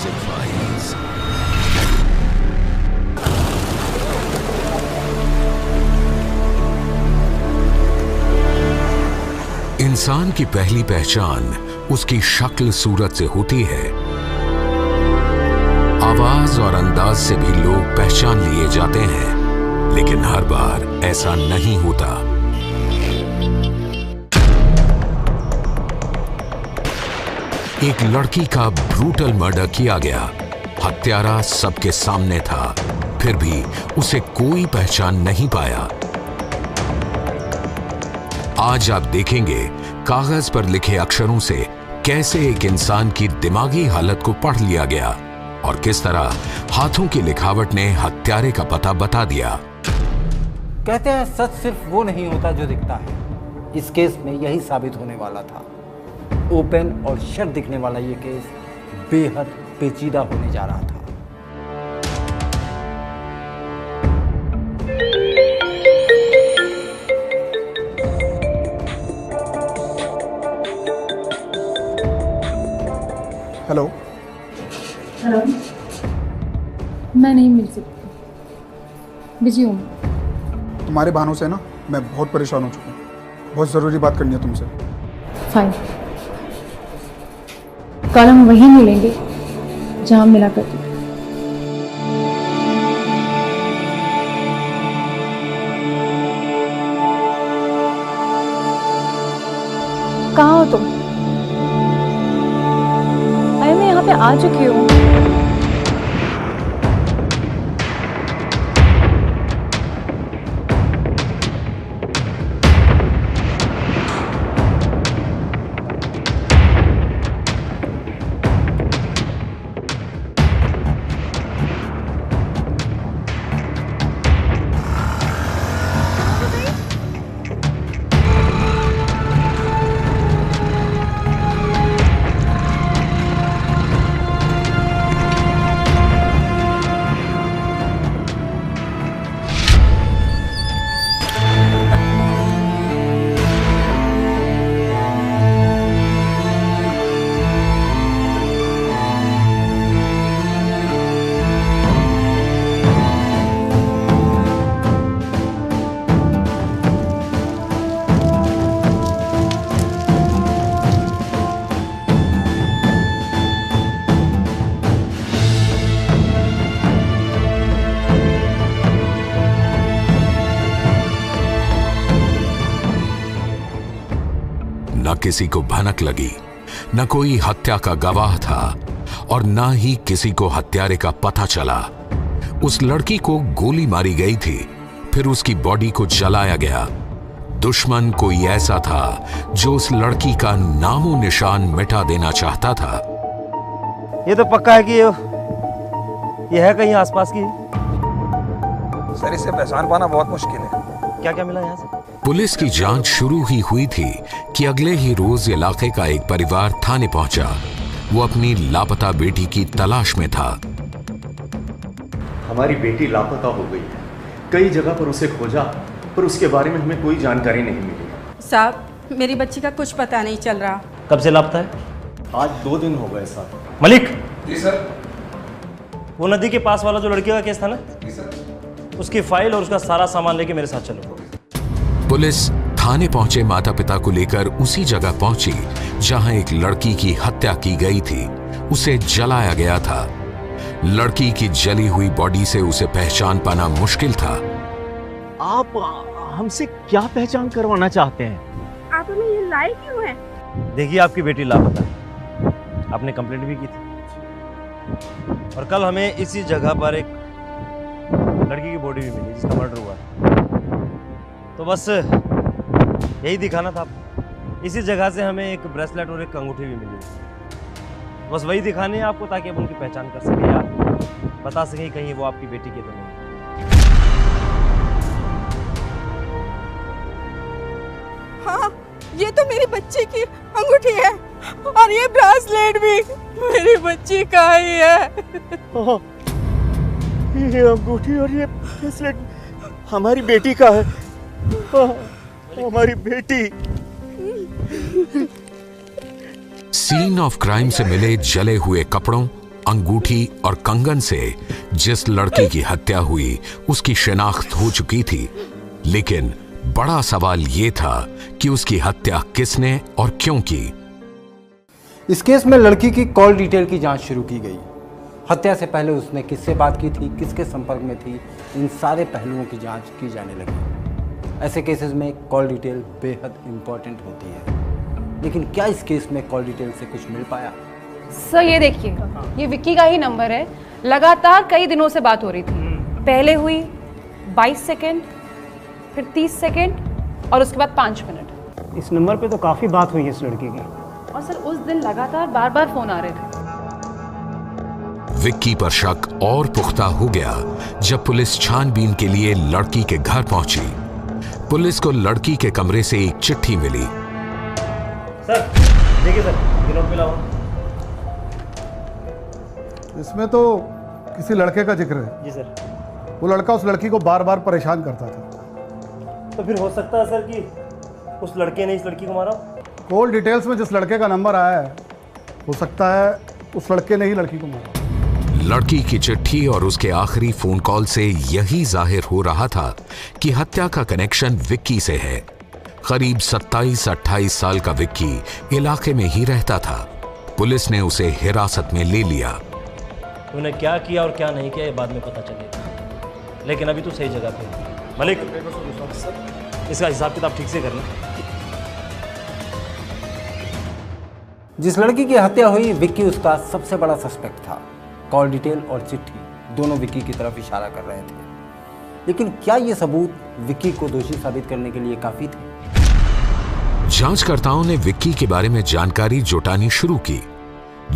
Music files. इंसान की पहली पहचान उसकी शक्ल सूरत से होती है। आवाज और अंदाज से भी लोग पहचान लिए जाते हैं, लेकिन हर बार ऐसा नहीं होता। एक लड़की का ब्रूटल मर्डर किया गया। हत्यारा सबके सामने था, फिर भी उसे कोई पहचान नहीं पाया। आज आप देखेंगे कागज पर लिखे अक्षरों से कैसे एक इंसान की दिमागी हालत को पढ़ लिया गया और किस तरह हाथों की लिखावट ने हत्यारे का पता बता दिया। कहते हैं सच सिर्फ वो नहीं होता जो दिखता है। इस केस में यही साबित होने वाला था। ओपन और शट दिखने वाला ये केस बेहद पेचीदा होने जा रहा था। हेलो। हेलो, मैं नहीं मिल सकती, बिजी हूँ। तुम्हारे बहानों से ना मैं बहुत परेशान हो चुका हूँ। बहुत ज़रूरी बात करनी है तुमसे। फाइन, कल हम वहीं मिलेंगे जहाँ मिला करते थे। कहाँ हो तुम? अरे मैं यहाँ पे आ चुकी हूँ। न किसी को भनक लगी, न कोई हत्या का गवाह था और न ही किसी को हत्यारे का पता चला। उस लड़की को गोली मारी गई थी, फिर उसकी बॉडी को जलाया गया। दुश्मन कोई ऐसा था जो उस लड़की का नामो निशान मिटा देना चाहता था। ये तो पक्का है कि ये है कहीं आसपास की। सर, इसे पहचान पाना बहुत मुश्किल है। क्या क्या मिला यहाँ से? पुलिस की जांच शुरू ही हुई थी कि अगले ही रोज इलाके का एक परिवार थाने पहुंचा। वो अपनी लापता बेटी की तलाश में था। हमारी बेटी लापता हो गई है। कई जगह पर उसे खोजा, पर उसके बारे में हमें कोई जानकारी नहीं मिली। साहब, मेरी बच्ची का कुछ पता नहीं चल रहा। कब से लापता है? आज 2 दिन हो गए सर। मलिक। जी सर। वो नदी के पास वाला जो लड़की का केस था ना, जी सर। उसकी फाइल और उसका सारा सामान लेके मेरे साथ चलो। पुलिस थाने पहुंचे माता पिता को लेकर उसी जगह पहुंची जहां एक लड़की की हत्या की गई थी। उसे जलाया गया था। लड़की की जली हुई बॉडी से उसे पहचान पाना मुश्किल था। आप हमसे क्या पहचान करवाना चाहते हैं? आप हमें ये लाए क्यों हैं? देखिए, आपकी बेटी लापता है। आपने कंप्लेंट भी की थी और कल हमें इसी जगह पर एक लड़की की बॉडी भी मिली जिसका मर्डर हुआ है। तो बस यही दिखाना था आपको। इसी जगह से हमें एक ब्रेसलेट और एक अंगूठी भी मिली। बस वही दिखाने हैं आपको, ताकि आप उनकी पहचान कर सकें या बता सकें कहीं वो आपकी बेटी की तो नहीं। हाँ, ये तो मेरी बच्ची की अंगूठी है और ये ब्रेसलेट भी मेरी बच्ची का ही है। ये अंगूठी और ये ब्रेसलेट हमारी बेटी का है। हमारी बेटी। सीन ऑफ क्राइम से मिले जले हुए कपड़ों अंगूठी और कंगन से जिस लड़की की हत्या हुई उसकी शिनाख्त हो चुकी थी, लेकिन बड़ा सवाल यह था कि उसकी हत्या किसने और क्यों की। इस केस में लड़की की कॉल डिटेल की जांच शुरू की गई। हत्या से पहले उसने किससे बात की थी, किसके संपर्क में थी, इन सारे पहलुओं की जांच की जाने लगी। ऐसे केसेस में कॉल डिटेल बेहद इम्पोर्टेंट होती है, लेकिन क्या इस केस में कॉल डिटेल से कुछ मिल पाया? सर ये देखिए, ये विक्की का ही नंबर है। लगातार कई दिनों से बात हो रही थी। पहले हुई 22 सेकेंड, फिर 30 सेकेंड और उसके बाद 5 मिनट। इस नंबर पे तो काफ़ी बात हुई है इस लड़की की। और सर उस दिन लगातार बार बार फोन आ रहे थे। विक्की पर शक और पुख्ता हो गया जब पुलिस छानबीन के लिए लड़की के घर पहुंची। पुलिस को लड़की के कमरे से एक चिट्ठी मिली। सर देखिए सर, दिनों मिला हुआ। इसमें तो किसी लड़के का जिक्र है। जी सर। वो लड़का उस लड़की को बार बार परेशान करता था। तो फिर हो सकता है सर कि उस लड़के ने इस लड़की को मारा। कॉल डिटेल्स में जिस लड़के का नंबर आया है, हो सकता है उस लड़के ने ही लड़की को मारा। लड़की की चिट्ठी और उसके आखिरी फोन कॉल से यही जाहिर हो रहा था कि हत्या का कनेक्शन विक्की से है। करीब 27-28 साल का विक्की इलाके में ही रहता था। पुलिस ने उसे हिरासत में ले लिया। तूने क्या किया और क्या नहीं किया ये बाद में पता चलेगा, लेकिन अभी तो सही जगह पे है। मलिक, इसका हिसाब किताब ठीक से करना। जिस लड़की की हत्या हुई, विक्की उसका सबसे बड़ा सस्पेक्ट था। कॉल डिटेल और चिट्ठी दोनों विक्की की तरफ इशारा कर रहे थे, लेकिन क्या ये सबूत विक्की को दोषी साबित करने के लिए काफी थे? जांचकर्ताओं ने विक्की के बारे में जानकारी जुटानी शुरू की।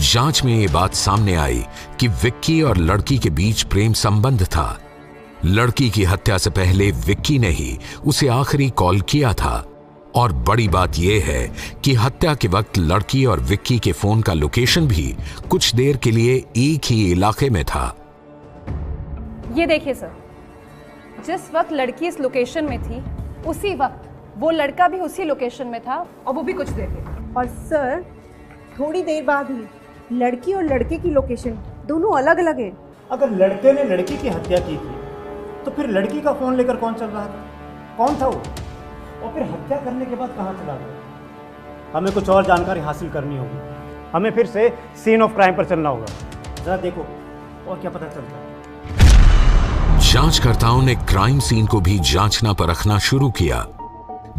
जांच में ये बात सामने आई कि विक्की और लड़की के बीच प्रेम संबंध था। लड़की की हत्या से पहले विक्की ने ही उसे आखिरी कॉल किया था। और बड़ी बात यह है कि हत्या के वक्त लड़की और विक्की के फोन का लोकेशन भी कुछ देर के लिए एक ही इलाके में था। ये देखिए सर, जिस वक्त लड़की इस लोकेशन में थी, उसी वक्त वो लड़का भी उसी लोकेशन में था, और वो भी कुछ देर के। और सर थोड़ी देर बाद ही लड़की और लड़के की लोकेशन दोनों अलग अलग है। अगर लड़के ने लड़की की हत्या की थी तो फिर लड़की का फ़ोन लेकर कौन चल रहा था? कौन था वो? और फिर हत्या करने के बाद कहाँ चला गया? हमें कुछ और जानकारी हासिल करनी होगी। हमें फिर से सीन ऑफ क्राइम पर चलना होगा। जरा देखो और क्या पता चलता है। जांचकर्ताओं ने क्राइम सीन को भी जांचना परखना शुरू किया।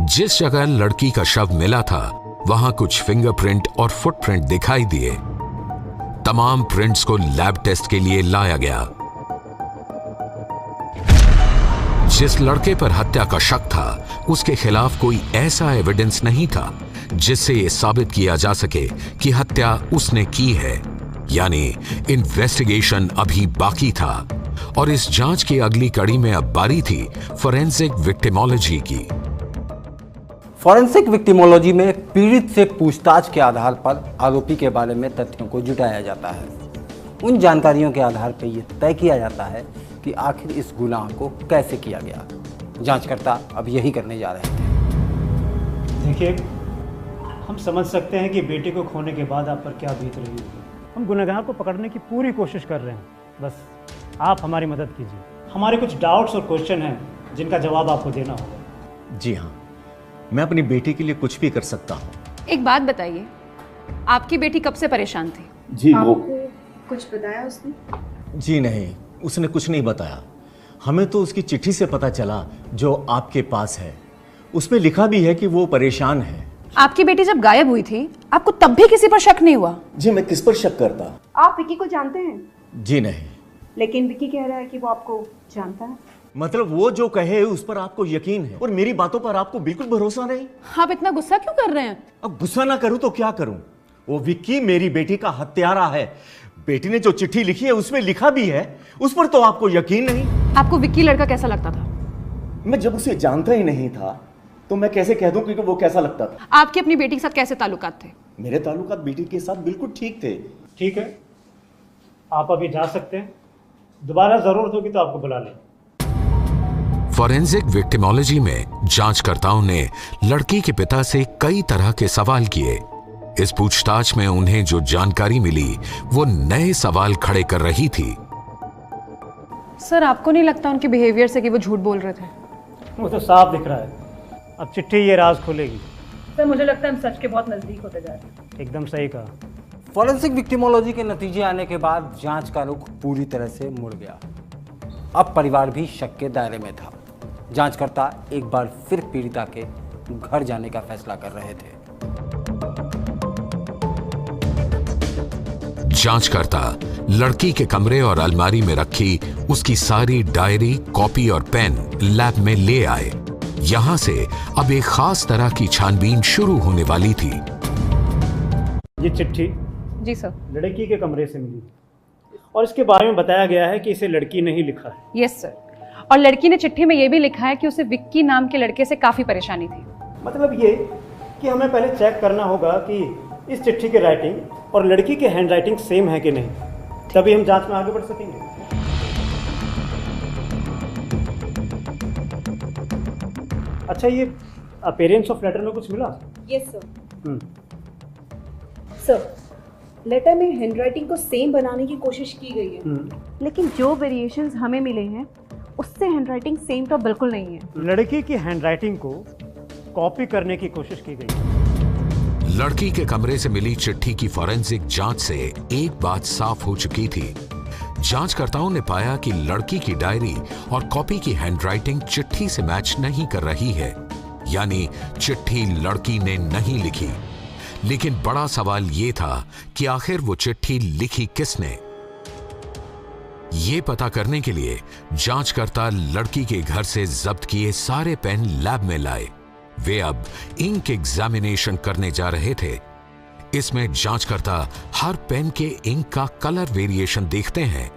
जिस जगह लड़की का शव मिला था वहां कुछ फिंगरप्रिंट और फुटप्रिंट दिखाई दिए। तमाम प्रिंट्स को लैब टेस्ट के लिए लाया गया। जिस लड़के पर हत्या का शक था, उसके खिलाफ कोई ऐसा एविडेंस नहीं था जिससे यह साबित किया जा सके कि हत्या उसने की है। यानी इन्वेस्टिगेशन अभी बाकी था और इस जांच की अगली कड़ी में अब बारी थी फोरेंसिक विक्टिमोलॉजी की। फॉरेंसिक विक्टिमोलॉजी में पीड़ित से पूछताछ के आधार पर आरोपी के बारे में तथ्यों को जुटाया जाता है। उन जानकारियों के आधार पर यह तय किया जाता है कि आखिर इस गुनाह को कैसे किया गया। जांचकर्ता अब यही करने जा रहे हैं। देखिए, हम समझ सकते हैं कि बेटे को खोने के बाद आप पर क्या बीत रही होगी। हम गुनहगार को पकड़ने की पूरी कोशिश कर रहे हैं, बस आप हमारी मदद कीजिए। हमारे कुछ डाउट्स और क्वेश्चन हैं जिनका जवाब आपको देना होगा। जी हाँ, मैं अपनी बेटी के लिए कुछ भी कर सकता हूँ। एक बात बताइए, आपकी बेटी कब से परेशान थी? जी वो कुछ बताया उसने? जी नहीं, उसने कुछ नहीं बताया। हमें तो उसकी चिट्ठी से पता चला जो आपके पास है। उसमें लिखा भी है कि वो परेशान है। आपकी बेटी जब गायब हुई थी, आपको तब भी किसी पर शक नहीं हुआ? जी मैं किस पर शक करता? आप विक्की को जानते हैं? जी नहीं। लेकिन विक्की कह रहा है कि वो आपको जानता है। मतलब वो जो कहे उस पर आपको यकीन है और मेरी बातों पर आपको बिल्कुल भरोसा नहीं? आप इतना गुस्सा क्यों कर रहे हैं? अब गुस्सा ना करूं तो क्या करूं? वो विक्की मेरी बेटी का हत्यारा है। बेटी ने जो चिट्ठी लिखी है उसमें लिखा भी है, उस पर तो आपको यकीन नहीं। आपको विक्की लड़का कैसा लगता था? मैं जब उसे जानता ही नहीं था तो मैं कैसे कह दूं कि वो कैसा लगता था? आपके अपनी बेटी के साथ कैसे ताल्लुकात थे? मेरे ताल्लुकात बेटी के साथ बिल्कुल ठीक थे। ठीक है, आप अभी जा सकते हैं। दोबारा जरूरत होगी तो आपको बुला लें। फोरेंसिक विक्टिमोलॉजी में जांचकर्ताओं ने लड़की के पिता से कई तरह के सवाल किए। इस पूछताछ में उन्हें जो जानकारी मिली वो नए सवाल खड़े कर रही थी। सर, आपको नहीं लगता उनके बिहेवियर से कि वो झूठ बोल रहे थे? वो तो साफ दिख रहा है। अब चिट्ठी ये राज खोलेगी। सर, मुझे लगता है हम सच के बहुत नजदीक होते जा रहे हैं। एकदम सही कहा। फॉरेंसिक विक्टिमोलॉजी के नतीजे आने के बाद जांच का रुख पूरी तरह से मुड़ गया। अब परिवार भी शक के दायरे में था। जांचकर्ता एक बार फिर पीड़िता के घर जाने का फैसला कर रहे थे। जांचकर्ता लड़की के कमरे और अलमारी में रखी उसकी सारी डायरी, कॉपी और पेन लैब में ले आए। यहां से अब एक खास तरह की छानबीन शुरू होने वाली थी। ये चिट्ठी जी सर, लड़की के कमरे से मिली और इसके बारे में बताया गया है कि इसे लड़की ने ही लिखा है। यस सर, और लड़की ने चिट्ठी में ये भी लिखा है कि उसे विक्की नाम के लड़के से काफी परेशानी थी। मतलब ये कि हमें पहले चेक करना होगा कि इस चिट्ठी की राइटिंग और लड़की की हैंडराइटिंग सेम है कि नहीं, तभी हम जांच में आगे बढ़ सकेंगे। अच्छा, ये अपीयरेंस ऑफ लेटर में कुछ मिला? Yes sir. सर, लेटर में हैंडराइटिंग को सेम बनाने की कोशिश की गई है, लेकिन जो वेरिएशंस हमें मिले हैं उससे हैंडराइटिंग सेम तो बिल्कुल नहीं है। लड़की की हैंडराइटिंग को कॉपी करने की कोशिश की गई। लड़की के कमरे से मिली चिट्ठी की फॉरेंसिक जांच से एक बात साफ हो चुकी थी। जांचकर्ताओं ने पाया कि लड़की की डायरी और कॉपी की हैंडराइटिंग चिट्ठी से मैच नहीं कर रही है, यानी चिट्ठी लड़की ने नहीं लिखी। लेकिन बड़ा सवाल यह था कि आखिर वो चिट्ठी लिखी किसने? ये पता करने के लिए जांचकर्ता लड़की के घर से जब्त किए सारे पेन लैब में लाए। वे अब इंक एग्जामिनेशन करने जा रहे थे। इसमें जांचकर्ता हर पेन के इंक का कलर वेरिएशन देखते हैं।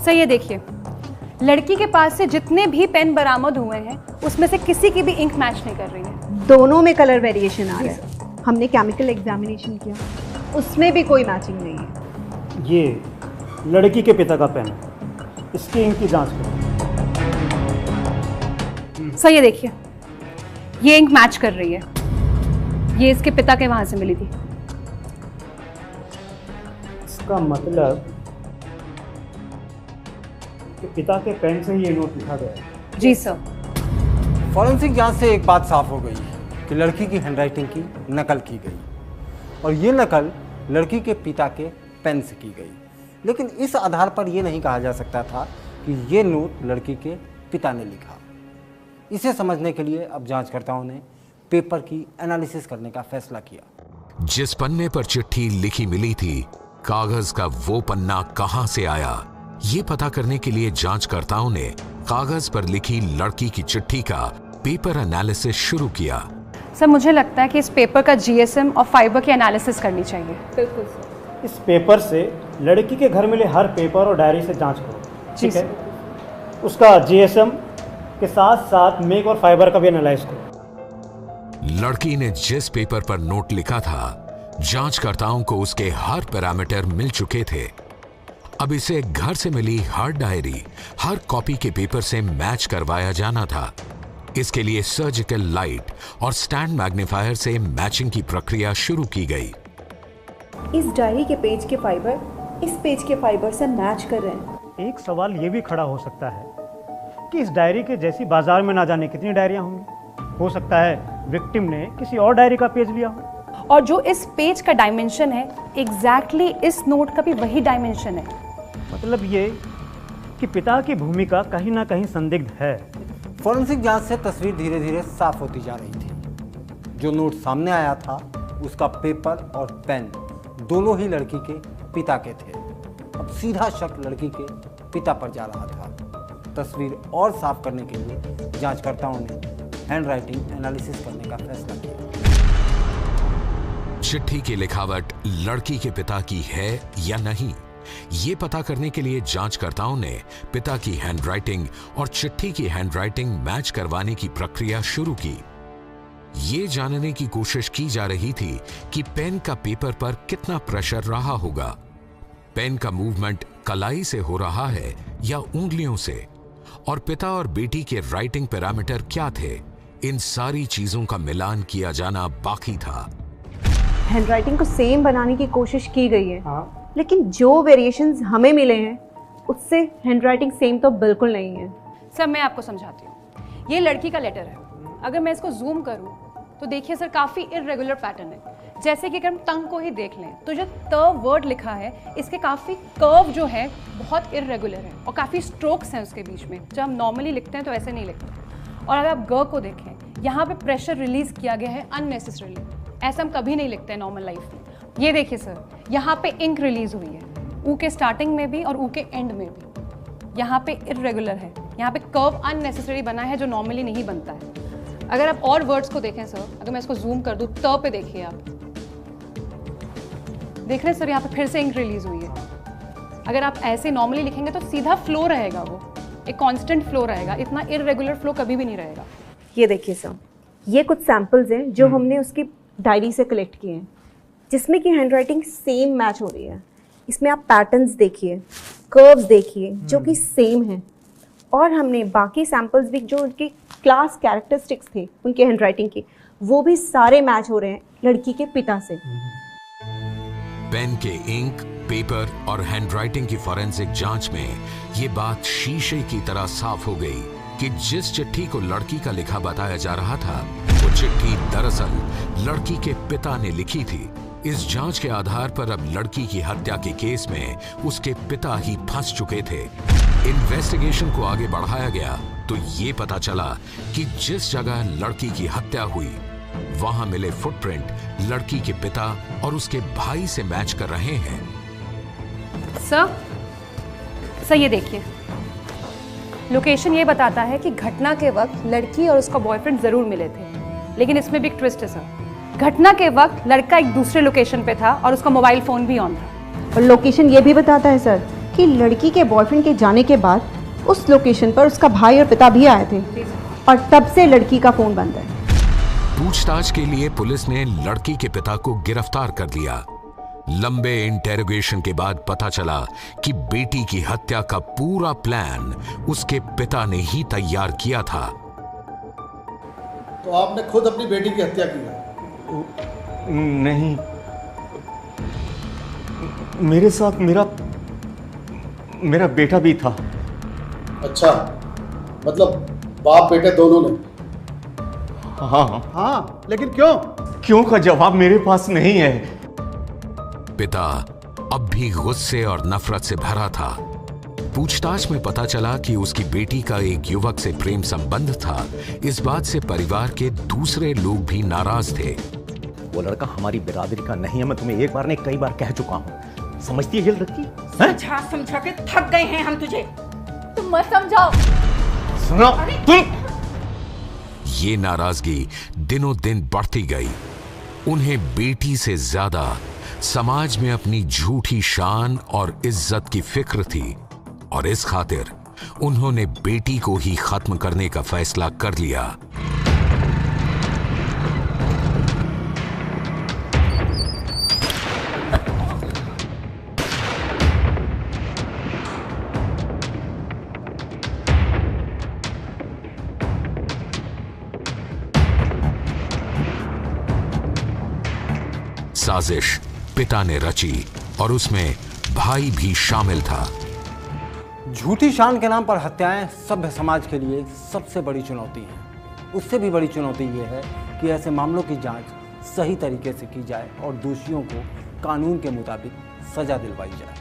सर, ये देखिए, लड़की के पास से जितने भी पेन बरामद हुए हैं उसमें से किसी की भी इंक मैच नहीं कर रही है। दोनों में कलर वेरिएशन आ रहा है। हमने केमिकल एग्जामिनेशन किया, उसमें भी कोई मैचिंग नहीं है। ये लड़की के पिता का पेन है, इसकी इंक की जांच करो। सर, ये देखिए, ये इंक मैच कर रही है। ये इसके पिता के वहां से मिली थी। इसका मतलब कि पिता के पेन से ही ये नोट लिखा गया है। जी सर। फॉरेंसिक जांच से एक बात साफ हो गई कि लड़की की हैंडराइटिंग की नकल की गई और ये नकल लड़की के पिता के पेन से की गई। लेकिन इस आधार पर यह नहीं कहा जा सकता था कि ये नोट लड़की के पिता ने लिखा। इसे समझने के लिए अब जांचकर्ताओं ने पेपर की एनालिसिस करने का फैसला किया। जिस पन्ने पर चिट्ठी लिखी मिली थी, कागज का वो पन्ना कहां से आया, ये पता करने के लिए जांचकर्ताओं ने कागज पर लिखी लड़की की चिट्ठी का पेपर एनालिसिस शुरू किया। सर, मुझे लगता है कि इस पेपर का जीएसएम और फाइबर की एनालिसिस करनी चाहिए। बिल्कुल सर। इस पेपर से लड़की के घर मिले हर पेपर और डायरी से जांच करो, ठीक है? उसका जीएसएम के साथ साथ मेक और फाइबर का भी एनालाइज करो। लड़की ने जिस पेपर पर नोट लिखा था, जांचकर्ताओं को उसके हर पैरामीटर मिल चुके थे। अब इसे घर से मिली हर डायरी, हर कॉपी के पेपर से मैच करवाया जाना था। इसके लिए सर्जिकल लाइट और स्टैंड मैग्नीफायर से मैचिंग की प्रक्रिया शुरू की गई। इस डायरी के पेज के फाइबर इस पेज के फाइबर से मैच कर रहे हैं। एक सवाल ये भी खड़ा हो सकता है कि इस डायरी के जैसी बाजार में ना जाने कितनी डायरियां होंगी। हो सकता है विक्टिम ने किसी और डायरी का पेज लिया हो। और जो इस पेज का डायमेंशन है, एग्जैक्टली इस नोट का भी वही डायमेंशन है। मतलब ये कि पिता की भूमिका कहीं ना कहीं संदिग्ध है। फॉरेंसिक जांच से तस्वीर धीरे धीरे साफ होती जा रही थी। जो नोट सामने आया था, उसका पेपर और पेन दोनों ही लड़की के पिता के थे। अब सीधा शक लड़की के पिता पर जा रहा था। तस्वीर और साफ करने के लिए जांचकर्ताओं ने हैंडराइटिंग एनालिसिस करने का फैसला किया। चिट्ठी की लिखावट लड़की के पिता की है या नहीं, ये पता करने के लिए जांचकर्ताओं ने पिता की हैंडराइटिंग और चिट्ठी की हैंडराइटिंग मैच करवाने की प्रक्रिया शुरू की। ये जानने की कोशिश की जा रही थी कि पेन का पेपर पर कितना प्रेशर रहा होगा। पेन का मूवमेंट कलाई से हो रहा है या उंगलियों से, और पिता और बेटी के राइटिंग पैरामीटर क्या थे, इन सारी चीजों का मिलान किया जाना बाकी था। हैंडराइटिंग को सेम बनाने की कोशिश की गई है, लेकिन जो वेरिएशंस हमें मिले हैं उससे हैंडराइटिंग सेम तो बिल्कुल नहीं है। सर मैं आपको समझाती हूँ। ये लड़की का लेटर है। अगर मैं इसको जूम करूँ तो देखिए सर, काफ़ी इरेगुलर पैटर्न है। जैसे कि अगर हम टंग को ही देख लें तो जो त वर्ड लिखा है, इसके काफ़ी कर्व जो है बहुत इरेगुलर है और काफ़ी स्ट्रोक्स हैं उसके बीच में। जब हम नॉर्मली लिखते हैं तो ऐसे नहीं लिखते। और अगर आप ग को देखें, यहाँ पे प्रेशर रिलीज किया गया है अननेसेसरीली। ऐसा हम कभी नहीं लिखते हैं नॉर्मल लाइफ में। ये देखिए सर, यहाँ पे इंक रिलीज हुई है, ऊ के स्टार्टिंग में भी और ऊ के एंड में भी। यहाँ पे इरेगुलर है, यहाँ पे कर्व अननेसेसरी बना है जो नॉर्मली नहीं बनता है। अगर आप और वर्ड्स को देखें सर, अगर मैं इसको जूम कर दूँ, त पे देखिए आप, देख रहे हैं सर, यहाँ पे फिर से इंक रिलीज हुई है। अगर आप ऐसे नॉर्मली लिखेंगे तो सीधा फ्लो रहेगा, वो एक कांस्टेंट फ्लो रहेगा, इतना इरेगुलर फ्लो कभी भी नहीं रहेगा। ये देखिए सर, ये कुछ सैंपल्स हैं जो हमने उसकी डायरी से कलेक्ट किए हैं, जिसमें कि हैंडराइटिंग सेम मैच हो रही है। इसमें आप पैटर्न्स देखिए, कर्व्स देखिए जो कि सेम हैं, और हमने बाकी सैंपल्स भी जो उनके क्लास कैरेक्टरिस्टिक्स थे उनके हैंडराइटिंग के, वो भी सारे मैच हो रहे हैं लड़की के पिता से। पेन के इंक, पेपर और हैंडराइटिंग की फॉरेंसिक जांच में ये बात शीशे की तरह साफ हो गई कि जिस चिट्ठी को लड़की का लिखा बताया जा रहा था, वो चिट्ठी दरअसल लड़की के पिता ने लिखी थी। इस जांच के आधार पर अब लड़की की हत्या के केस में उसके पिता ही फंस चुके थे। इन्वेस्टिगेशन को आगे बढ़ाया गया तो ये पता चला कि जिस जगह लड़की की हत्या हुई, वहां मिले फुटप्रिंट लड़की के पिता और उसके भाई से मैच कर रहे हैं। सर ये देखिए, लोकेशन ये बताता है कि घटना के वक्त लड़की और उसका बॉयफ्रेंड जरूर मिले थे, लेकिन इसमें भी एक ट्विस्ट है सर। घटना के वक्त लड़का एक दूसरे लोकेशन पे था और उसका मोबाइल फोन भी ऑन था। और लोकेशन ये भी बताता है सर कि लड़की के बॉयफ्रेंड के जाने के बाद उस लोकेशन पर उसका भाई और पिता भी आए थे, और तब से लड़की का फोन बंद है। पूछताछ के लिए पुलिस ने लड़की के पिता को गिरफ्तार कर लिया। लंबे इंटेरोगेशन के बाद पता चला कि बेटी की हत्या का पूरा प्लान उसके पिता ने ही तैयार किया था। तो आपने खुद अपनी बेटी की हत्या की है? नहीं, मेरे साथ मेरा बेटा भी था। अच्छा, मतलब बाप बेटे दोनों ने? हाँ, लेकिन क्यों? क्यों का जवाब मेरे पास नहीं है। पिता अब भी गुस्से और नफरत से भरा था। पूछताछ में पता चला कि उसकी बेटी का एक युवक से प्रेम संबंध था। इस बात से परिवार के दूसरे लोग भी नाराज थे। वो लड़का हमारी बिरादरी का नहीं है, मैं तुम्हें एक बार नहीं कई बार कह चुका हूँ। समझती है ये लड़की? समझा के थक गए हैं हम तुझे। तुम मत समझाओ। सुनो तुम। ये नाराजगी दिनों दिन बढ़ती गई। उन्हें बेटी से ज्यादा समाज में अपनी झूठी शान और इज्जत की फिक्र थी, और इस खातिर उन्होंने बेटी को ही खत्म करने का फैसला कर लिया। साजिश पिता ने रची और उसमें भाई भी शामिल था। झूठी शान के नाम पर हत्याएं सभ्य समाज के लिए सबसे बड़ी चुनौती है। उससे भी बड़ी चुनौती ये है कि ऐसे मामलों की जांच सही तरीके से की जाए और दोषियों को कानून के मुताबिक सजा दिलवाई जाए।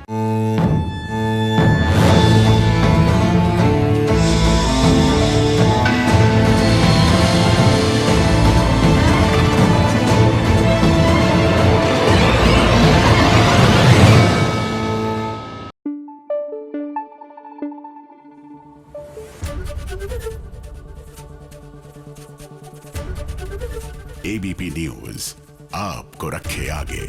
एबीपी न्यूज आपको रखे आगे।